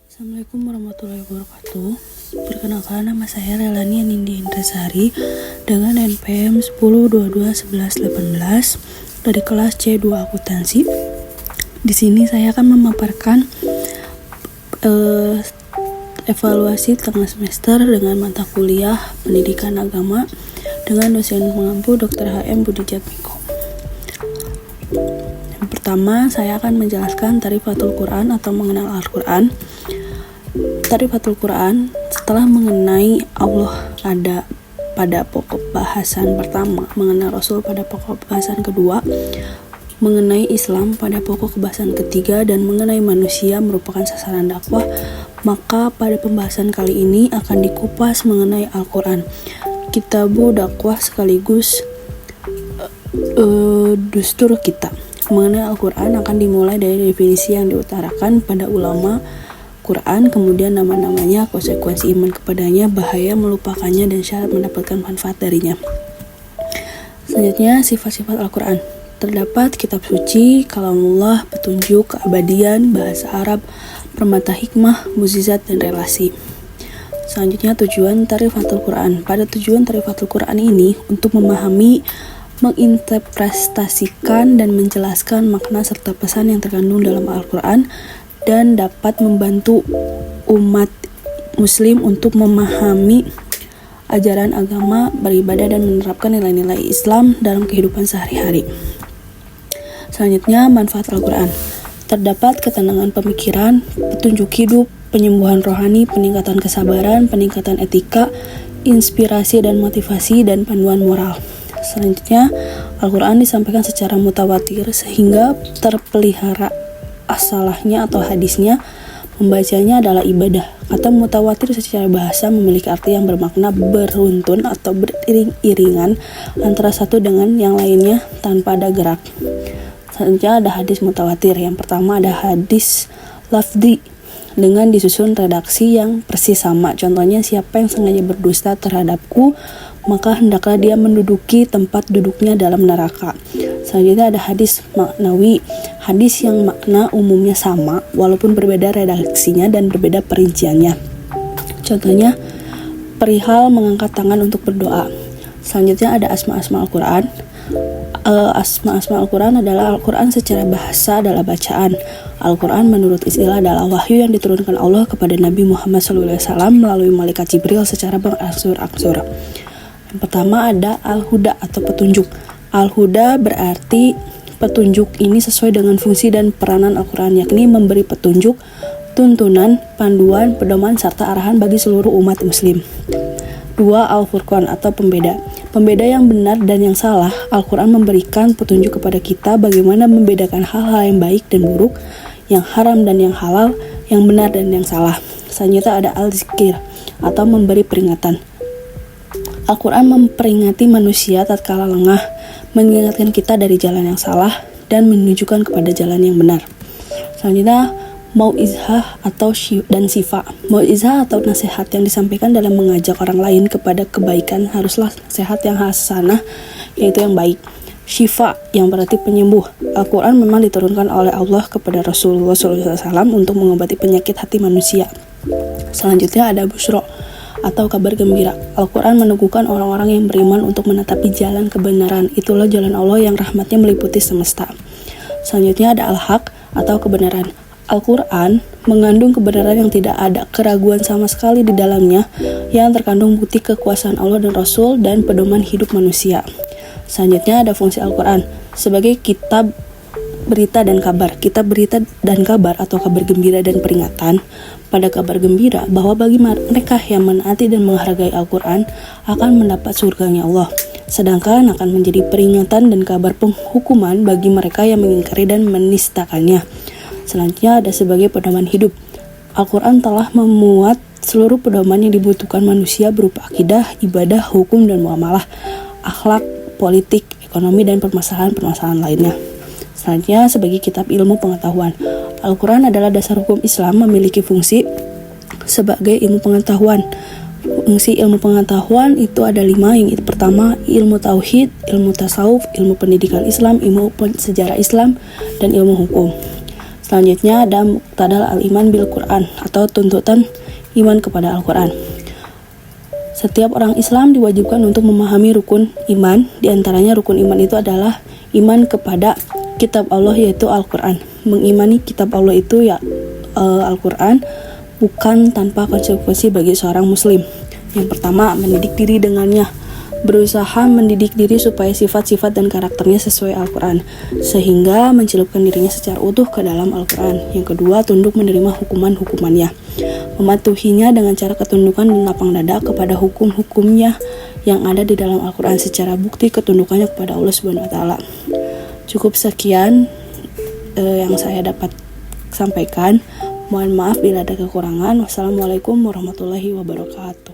Assalamualaikum warahmatullahi wabarakatuh. Perkenalkan, nama saya Relani Anindya Indrasari dengan NPM 10221118 dari kelas C2 Akuntansi. Di sini saya akan memaparkan evaluasi tengah semester dengan mata kuliah Pendidikan Agama dengan dosen pengampu Dr. H.M. Budi Jatmiko. Yang pertama, saya akan menjelaskan Ta'rifatul Quran atau mengenal Al-Quran. Ta'rifatul Quran setelah mengenai Allah ada pada pokok bahasan pertama, mengenal Rasul pada pokok bahasan kedua, mengenai Islam pada pokok bahasan ketiga, dan mengenai manusia merupakan sasaran dakwah, maka pada pembahasan kali ini akan dikupas mengenai Al-Quran, kitabu dakwah sekaligus dustur kita. Mengenai Al-Quran akan dimulai dari definisi yang diutarakan pada ulama Quran, kemudian nama-namanya, konsekuensi iman kepadanya, bahaya melupakannya, dan syarat mendapatkan manfaat darinya. Selanjutnya, sifat-sifat Al-Quran. Terdapat kitab suci, kalamullah, petunjuk, keabadian, bahasa Arab, permata hikmah, mukjizat, dan relasi. Selanjutnya, tujuan Ta'rifatul Quran. Pada tujuan Ta'rifatul Quran ini untuk memahami, menginterpretasikan, dan menjelaskan makna serta pesan yang terkandung dalam Al-Quran, dan dapat membantu umat muslim untuk memahami ajaran agama, beribadah, dan menerapkan nilai-nilai Islam dalam kehidupan sehari-hari. Selanjutnya, manfaat Al-Quran. Terdapat ketenangan pemikiran, petunjuk hidup, penyembuhan rohani, peningkatan kesabaran, peningkatan etika, inspirasi dan motivasi, dan panduan moral. Selanjutnya, Al-Quran disampaikan secara mutawatir sehingga terpelihara asalahnya atau hadisnya. Membacanya adalah ibadah. Kata mutawatir secara bahasa memiliki arti yang bermakna beruntun atau beriring-iringan antara satu dengan yang lainnya tanpa ada gerak. Selanjutnya ada hadis mutawatir. Yang pertama ada hadis lafzi dengan disusun redaksi yang persis sama. Contohnya, siapa yang sengaja berdusta terhadapku, maka hendaklah dia menduduki tempat duduknya dalam neraka. Selanjutnya ada hadis maknawi, hadis yang makna umumnya sama walaupun berbeda redaksinya dan berbeda perinciannya. Contohnya, perihal mengangkat tangan untuk berdoa. Selanjutnya ada asma-asma Al-Quran. Asma-asma Al-Quran adalah Al-Quran secara bahasa adalah bacaan. Al-Quran menurut istilah adalah wahyu yang diturunkan Allah kepada Nabi Muhammad SAW melalui malaikat Jibril secara berangsur-angsur. Yang pertama ada Al-Huda atau petunjuk. Al-Huda berarti petunjuk ini sesuai dengan fungsi dan peranan Al-Quran, yakni memberi petunjuk, tuntunan, panduan, pedoman, serta arahan bagi seluruh umat muslim. 2. Al-Furqan atau pembeda. Pembeda yang benar dan yang salah. Al-Quran memberikan petunjuk kepada kita bagaimana membedakan hal-hal yang baik dan buruk, yang haram dan yang halal, yang benar dan yang salah. Selanjutnya ada Al-Zikir atau memberi peringatan. Al-Quran memperingati manusia tatkala lengah, mengingatkan kita dari jalan yang salah, dan menunjukkan kepada jalan yang benar. Selanjutnya, mau'izah atau dan sifa. Mau'izah atau nasihat yang disampaikan dalam mengajak orang lain kepada kebaikan haruslah nasihat yang hasanah, yaitu yang baik. Syifa yang berarti penyembuh. Al-Quran memang diturunkan oleh Allah kepada Rasulullah SAW untuk mengobati penyakit hati manusia. Selanjutnya ada busyra atau kabar gembira. Al-Quran meneguhkan orang-orang yang beriman untuk menetapi jalan kebenaran. Itulah jalan Allah yang rahmatnya meliputi semesta. Selanjutnya ada al-haq atau kebenaran. Al-Quran mengandung kebenaran yang tidak ada keraguan sama sekali di dalamnya, yang terkandung bukti kekuasaan Allah dan Rasul dan pedoman hidup manusia. Selanjutnya ada fungsi Al-Quran sebagai kitab berita dan kabar. Kitab berita dan kabar atau kabar gembira dan peringatan. Pada kabar gembira bahwa bagi mereka yang menaati dan menghargai Al-Quran akan mendapat surganya Allah. Sedangkan akan menjadi peringatan dan kabar penghukuman bagi mereka yang mengingkari dan menistakannya. Selanjutnya ada sebagai pedoman hidup. Al-Quran telah memuat seluruh pedoman yang dibutuhkan manusia berupa akidah, ibadah, hukum, dan muamalah, akhlak, politik, ekonomi, dan permasalahan-permasalahan lainnya. Selanjutnya sebagai kitab ilmu pengetahuan. Al-Quran adalah dasar hukum Islam, memiliki fungsi sebagai ilmu pengetahuan. Fungsi ilmu pengetahuan itu ada 5, yang itu pertama ilmu tauhid, ilmu tasawuf, ilmu pendidikan Islam, ilmu sejarah Islam, dan ilmu hukum. Selanjutnya ada muqtadal al-iman bil Quran atau tuntutan iman kepada Al-Quran. Setiap orang Islam diwajibkan untuk memahami rukun iman. Di antaranya rukun iman itu adalah iman kepada kitab Allah yaitu Al-Quran. Mengimani kitab Allah itu Al-Quran bukan tanpa konsekuensi bagi seorang muslim. Yang pertama, mendidik diri dengannya. Berusaha mendidik diri supaya sifat-sifat dan karakternya sesuai Al-Quran, sehingga mencelupkan dirinya secara utuh ke dalam Al-Quran. Yang kedua, tunduk menerima hukuman-hukumannya. Mematuhinya dengan cara ketundukan dan lapang dada kepada hukum-hukumnya yang ada di dalam Al-Quran secara bukti ketundukannya kepada Allah Subhanahu wa Ta'ala. Cukup sekian yang saya dapat sampaikan. Mohon maaf bila ada kekurangan. Wassalamualaikum warahmatullahi wabarakatuh.